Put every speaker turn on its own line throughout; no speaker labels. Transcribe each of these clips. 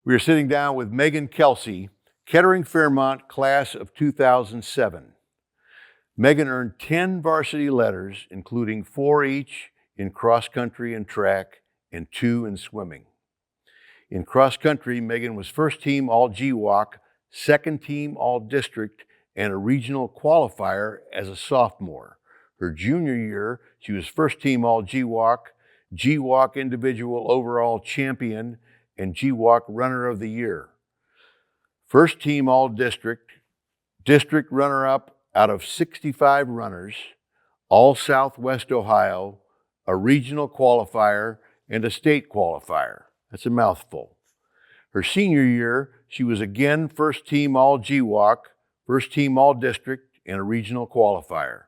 We are sitting down with Megan Kelsey, Kettering Fairmont class of 2007. Megan earned 10 varsity letters, including 4 each in cross country and track and 2 in swimming. In cross country, Megan was first team all GWAC, second team all district, and a regional qualifier as a sophomore. Her junior year, she was first team all GWAC, GWAC individual overall champion, and GWAC runner of the year. First team all district, district runner up out of 65 runners, all Southwest Ohio, a regional qualifier, and a state qualifier. That's a mouthful. Her senior year, she was again first team all GWAC, first team all district, and a regional qualifier.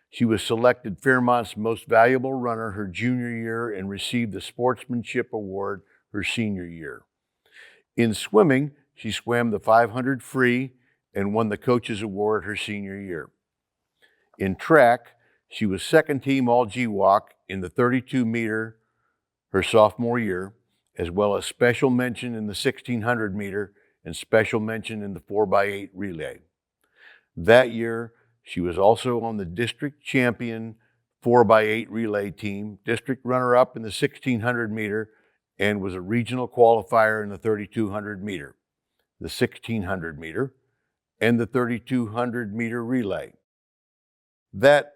She was selected Fairmont's most valuable runner her junior year and received the Sportsmanship Award her senior year. In swimming, she swam the 500 free and won the Coaches Award her senior year. In track, she was second team all GWAC in the 32-meter her sophomore year, as well as special mention in the 1600 meter and special mention in the 4x8 relay. That year, she was also on the district champion 4x8 relay team, district runner-up in the 1600 meter, and was a regional qualifier in the 3200 meter, the 1600 meter, and the 3200 meter relay. That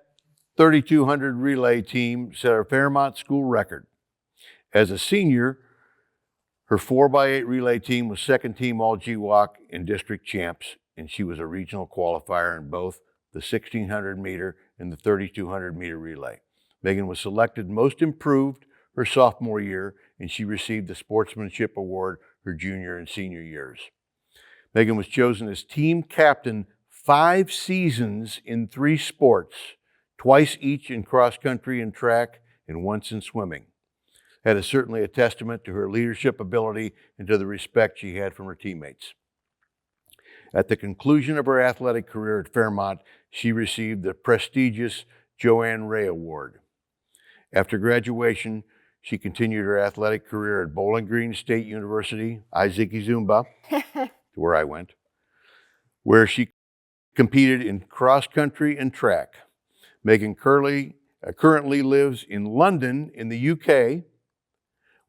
3200 relay team set a Fairmont school record. As a senior, her 4x8 relay team was second team all GWAC and district champs, and she was a regional qualifier in both the 1600 meter and the 3200 meter relay. Megan was selected most improved her sophomore year, and she received the Sportsmanship Award her junior and senior years. Megan was chosen as team captain 5 seasons in 3 sports, twice each in cross country and track, and once in swimming. That is certainly a testament to her leadership ability and to the respect she had from her teammates. At the conclusion of her athletic career at Fairmont, she received the prestigious Joanne Ray Award. After graduation, she continued her athletic career at Bowling Green State University, Iziki Zumba, to where I went, where she competed in cross country and track. Megan currently lives in London in the UK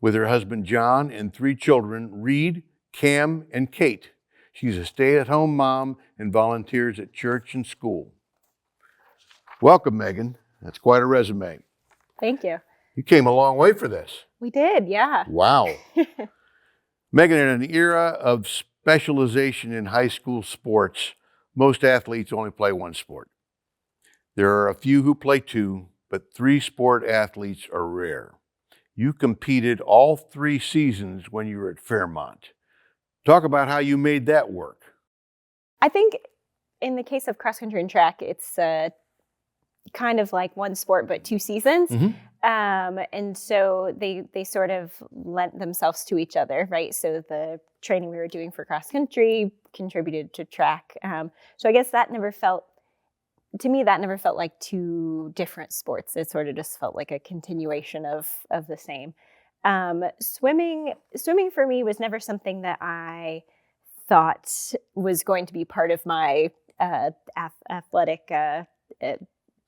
with her husband John and 3 children, Reed, Cam, and Kate. She's a stay-at-home mom and volunteers at church and school. Welcome, Megan. That's quite a resume.
Thank you.
You came a long way for this.
We did, yeah.
Wow. Megan, in an era of specialization in high school sports, most athletes only play one sport. There are a few who play 2, but 3 sport athletes are rare. You competed all 3 seasons when you were at Fairmont. Talk about how you made that work.
I think in the case of cross country and track, it's kind of like one sport, but 2 seasons.
Mm-hmm.
And so they sort of lent themselves to each other, right? So the training we were doing for cross country contributed to track. So I guess that never felt like 2 different sports. It sort of just felt like a continuation of the same. Swimming for me was never something that I thought was going to be part of my athletic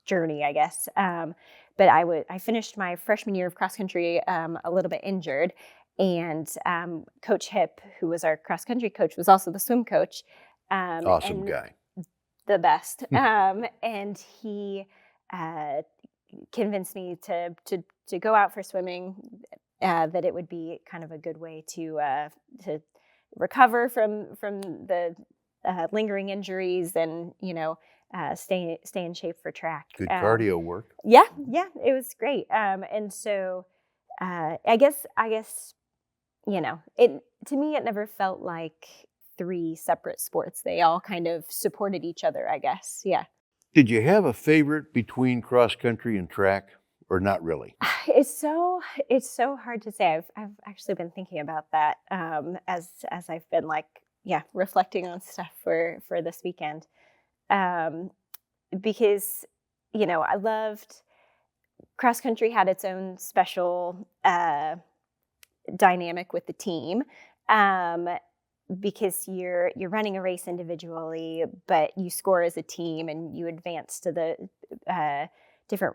journey, I guess. But I finished my freshman year of cross country a little bit injured, and Coach Hip, who was our cross country coach, was also the swim coach.
Awesome guy.
The best. And he convinced me to go out for swimming, that it would be kind of a good way to recover from the lingering injuries and, stay in shape for track.
Good cardio work.
Yeah, it was great. And so I guess, to me, it never felt like 3 separate sports. They all kind of supported each other, I guess. Yeah.
Did you have a favorite between cross country and track, or not really?
It's so hard to say. I've actually been thinking about that as I've been reflecting on stuff for this weekend, because I loved cross country. Had its own special dynamic with the team. because you're running a race individually, but you score as a team, and you advance to the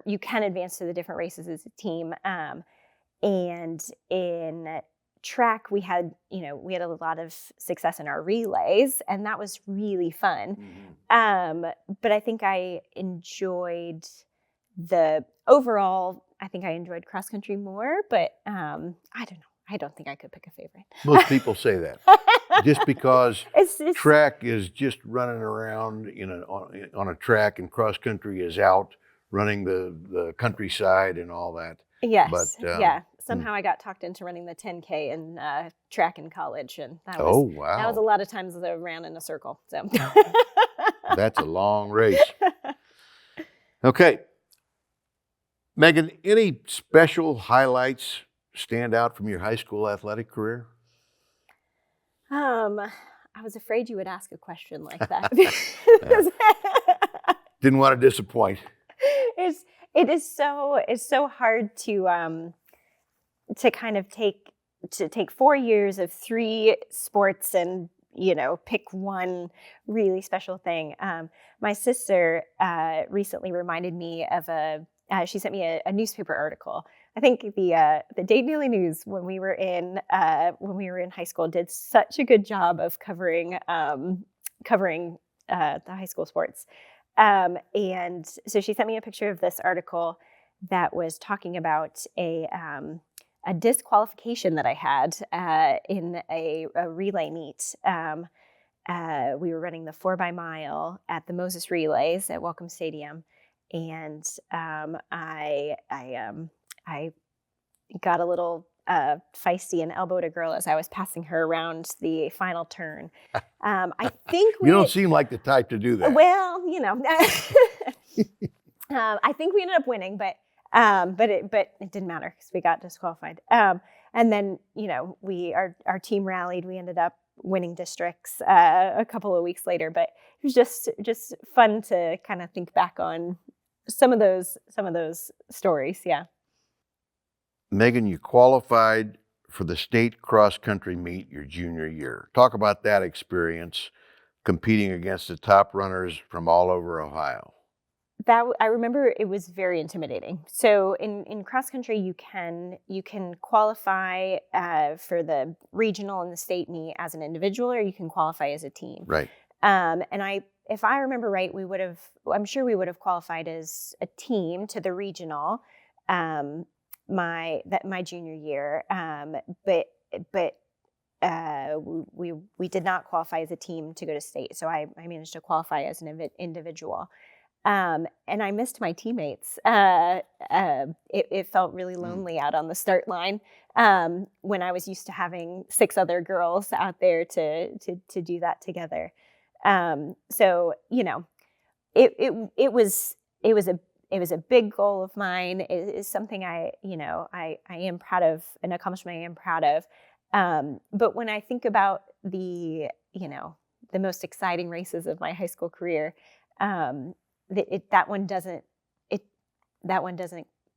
you can advance to the different races as a team. And in track, we had a lot of success in our relays, and that was really fun. But I think I enjoyed I think I enjoyed cross country more, but I don't know. I don't think I could pick a favorite.
Most people say that. Just because
it's
track is just running around on a track, and cross country is out running the countryside and all that.
Yes.
But,
yeah. Somehow I got talked into running the 10K in track in college, and that was
wow.
that was a lot of times that I ran in a circle. So
That's a long race. Okay. Megan, any special highlights stand out from your high school athletic career?
I was afraid you would ask a question like that.
Didn't want to disappoint.
It's so hard to kind of take 4 years of 3 sports and pick one really special thing. My sister recently reminded me of she sent me a newspaper article. I think the Dayton Daily News, when we were in high school, did such a good job of covering the high school sports. And so she sent me a picture of this article that was talking about a disqualification that I had in a relay meet. We were running the 4x-mile at the Moses Relays at Welcome Stadium, and I got a little feisty and elbowed a girl as I was passing her around the final turn. I think
you don't seem like the type to do that.
Well, I think we ended up winning, but it didn't matter because we got disqualified. And then our team rallied. We ended up winning districts a couple of weeks later. But it was just fun to kind of think back on some of those stories. Yeah.
Megan, you qualified for the state cross country meet your junior year. Talk about that experience, competing against the top runners from all over Ohio.
That I remember it was very intimidating. So in cross country, you can qualify for the regional and the state meet as an individual, or you can qualify as a team.
Right.
And if I remember right, I'm sure we would have qualified as a team to the regional, my junior year. But we did not qualify as a team to go to state. So I managed to qualify as an individual. And I missed my teammates. It felt really lonely out on the start line when I was used to having 6 other girls out there to do that together. So it was a big goal of mine. It is something I am proud of, an accomplishment I am proud of. But when I think about the most exciting races of my high school career, that one doesn't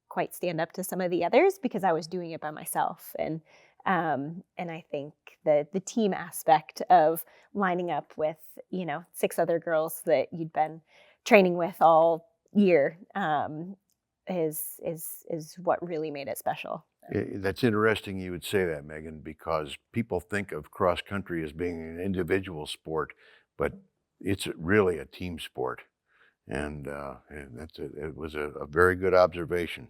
quite stand up to some of the others because I was doing it by myself. And I think the team aspect of lining up with 6 other girls that you'd been training with all year is what really made it special.
That's interesting you would say that, Megan, because people think of cross country as being an individual sport, but it's really a team sport. And it was a very good observation.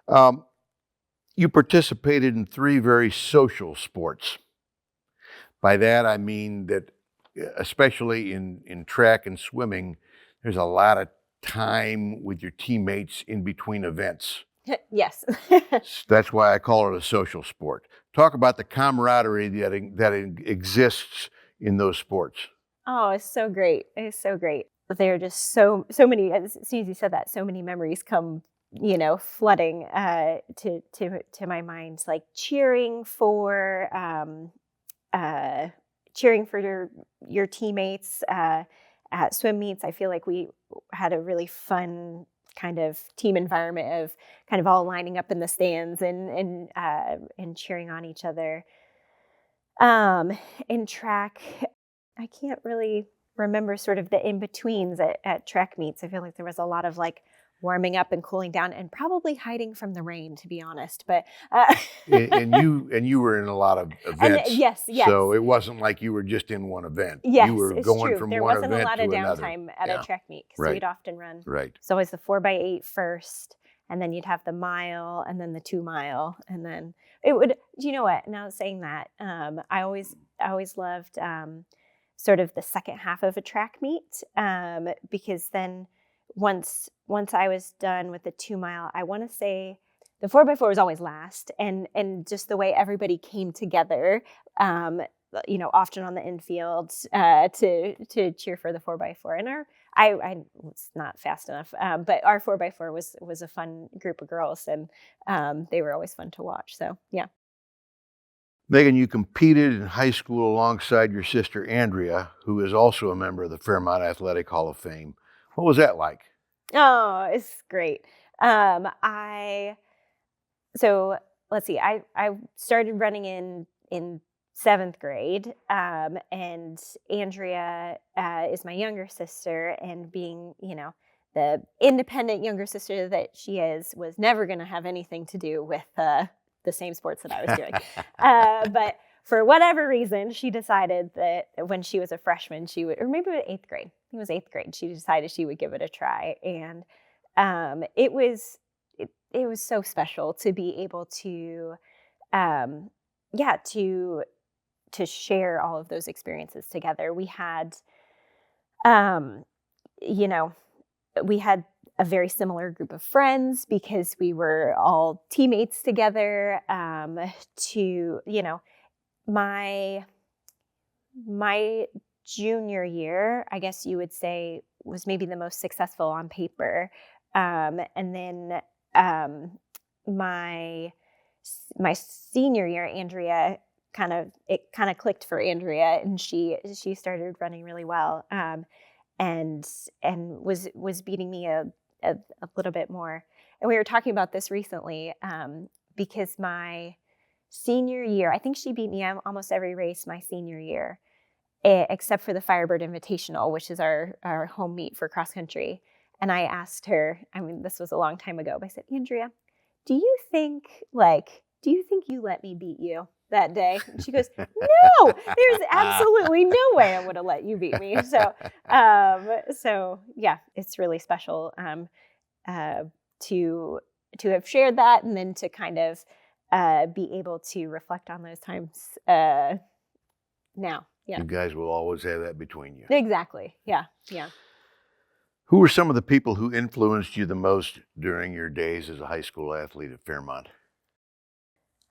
You participated in 3 very social sports. By that, I mean that especially in track and swimming, there's a lot of time with your teammates in between events.
Yes.
That's why I call it a social sport. Talk about the camaraderie that exists in those sports.
Oh, it's so great. It's so great. There are just so many, as soon as you said that, so many memories come, flooding to my mind, like cheering for your teammates at swim meets. I feel like we had a really fun kind of team environment of kind of all lining up in the stands and cheering on each other. In track, I can't really remember sort of the in-betweens at track meets. I feel like there was a lot of like warming up and cooling down and probably hiding from the rain, to be honest. But
And you were in a lot of
and
events,
yes,
so it wasn't like you were just in one event. You
yes,
were
it's
going
true.
from
There
one
wasn't a
event
lot of
to another.
downtime at a
Yeah,
track meet because
right,
we'd often run.
right.
It's always the 4x8 first, and then you'd have the mile, and then the 2 mile, and then it would. You know what? Now saying that, I always loved sort of the second half of a track meet because then once I was done with the 2 mile, I want to say the 4x4 was always last, and just the way everybody came together. Often on the infield to cheer for the 4x4. And I was not fast enough, but our 4x4 was a fun group of girls, and they were always fun to watch. So yeah.
Megan, you competed in high school alongside your sister Andrea, who is also a member of the Fairmont Athletic Hall of Fame. What was that like?
Oh, it's great. I So let's see. I started running in seventh grade, and Andrea is my younger sister, and being the independent younger sister that she is, was never going to have anything to do with the same sports that I was doing. But for whatever reason, she decided that when she was a freshman, she would, or maybe it was eighth grade. I think it was eighth grade. She decided she would give it a try, and it was so special to be able to, um, yeah, to share all of those experiences together. Um, you know, we had a very similar group of friends because we were all teammates together. My my junior year, I guess you would say, was maybe the most successful on paper. And then um, my my senior year, Andrea it kind of clicked for Andrea, and she started running really well, and was beating me a little bit more. And we were talking about this recently because my senior year, I think she beat me almost every race my senior year, except for the Firebird Invitational, which is our home meet for cross country. And I asked her, I mean, this was a long time ago, but I said, Andrea, do you think you let me beat you that day? And she goes, no, there's absolutely no way I would have let you beat me. So yeah, it's really special uh, to have shared that, and then to kind of be able to reflect on those times now. Yeah,
You guys will always have that between you.
exactly. Yeah, yeah.
Who were some of the people who influenced you the most during your days as a high school athlete at Fairmont?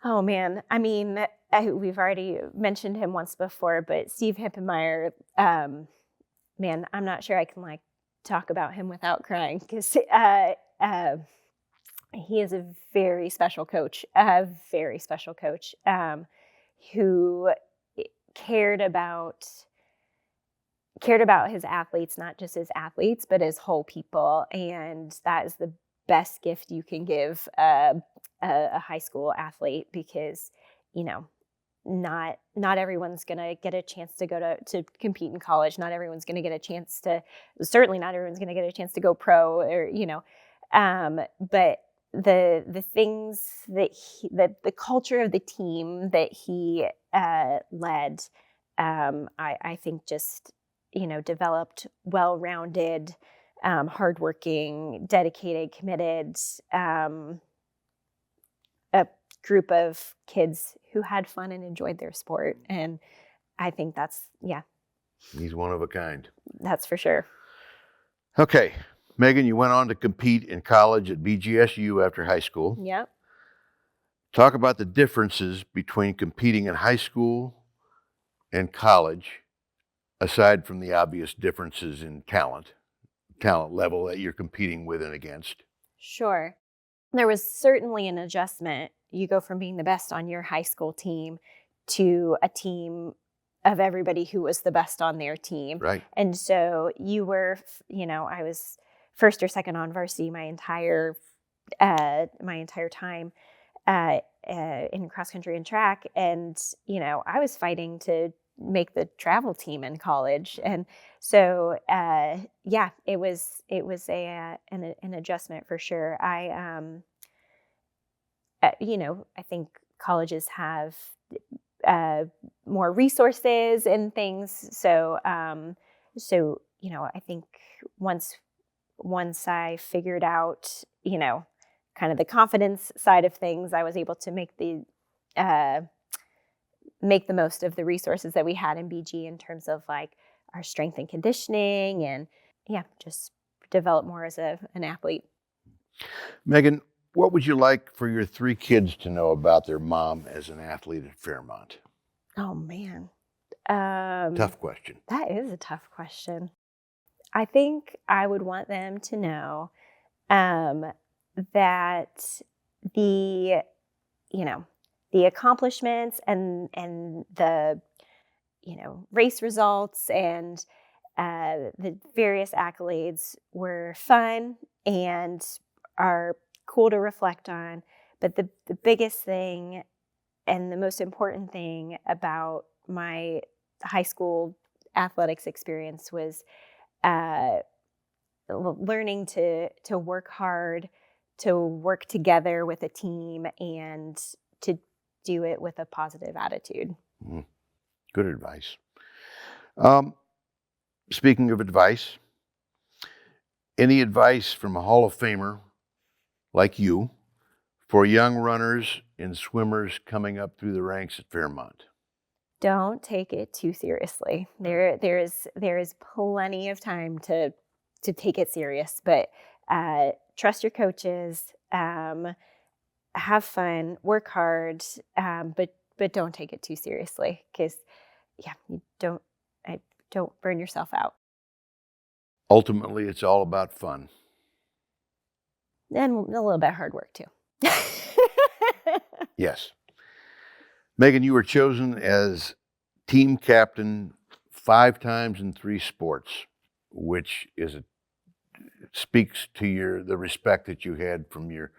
Oh man, I mean, we've already mentioned him once before, but Steve Hippenmeyer, man, I'm not sure I can like talk about him without crying, because he is a very special coach, who cared about his athletes, not just as athletes, but as whole people. And that is the best gift you can give a high school athlete, because, not everyone's going to get a chance to go to compete in college. Not everyone's going to get a chance certainly not everyone's going to get a chance to go pro, or, but the things that the culture of the team that he led, I think just, developed well-rounded, hardworking, dedicated, committed, a group of kids who had fun and enjoyed their sport. And I think
He's one of a kind.
that's for sure.
Okay, Megan, you went on to compete in college at BGSU after high school.
Yep.
Talk about the differences between competing in high school and college, aside from the obvious differences in talent level that you're competing with and against.
Sure. There was certainly an adjustment. You go from being the best on your high school team to a team of everybody who was the best on their team.
Right.
And so you were, I was first or second on varsity my entire time. in cross country and track, and I was fighting to make the travel team in college, and so yeah, it was an adjustment for sure. I think colleges have more resources and things, so I think once I figured out kind of the confidence side of things, I was able to make the most of the resources that we had in BG in terms of like our strength and conditioning, and just develop more as an athlete.
Megan, what would you like for your 3 kids to know about their mom as an athlete at Fairmont?
Oh man.
Tough question.
That is a tough question. I think I would want them to know that the accomplishments and the race results and the various accolades were fun and are cool to reflect on, but the biggest thing and the most important thing about my high school athletics experience was learning to work hard, to work together with a team, and to do it with a positive attitude.
Good advice. Speaking of advice, any advice from a Hall of Famer like you for young runners and swimmers coming up through the ranks at Fairmont?
Don't take it too seriously. There is plenty of time to take it serious, but trust your coaches, have fun, work hard, but don't take it too seriously, because you don't burn yourself out.
Ultimately, it's all about fun.
And a little bit of hard work too.
Yes. Megan, you were chosen as team captain 5 times in 3 sports, which speaks to the respect that you had from your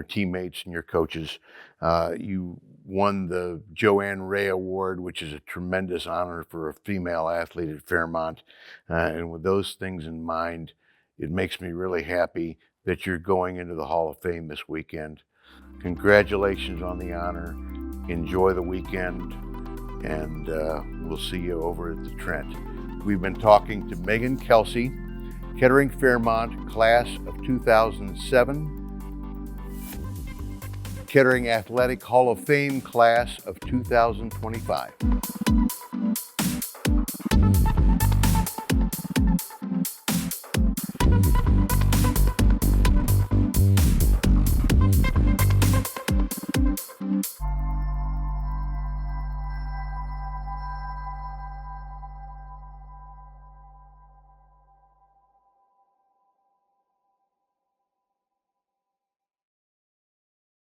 teammates and your coaches. You won the Joanne Ray Award, which is a tremendous honor for a female athlete at Fairmont. And with those things in mind, it makes me really happy that you're going into the Hall of Fame this weekend. Congratulations on the honor. Enjoy the weekend, and we'll see you over at the Trent. We've been talking to Megan Kelsey, Kettering Fairmont, class of 2007, Kettering Athletic Hall of Fame class of 2025.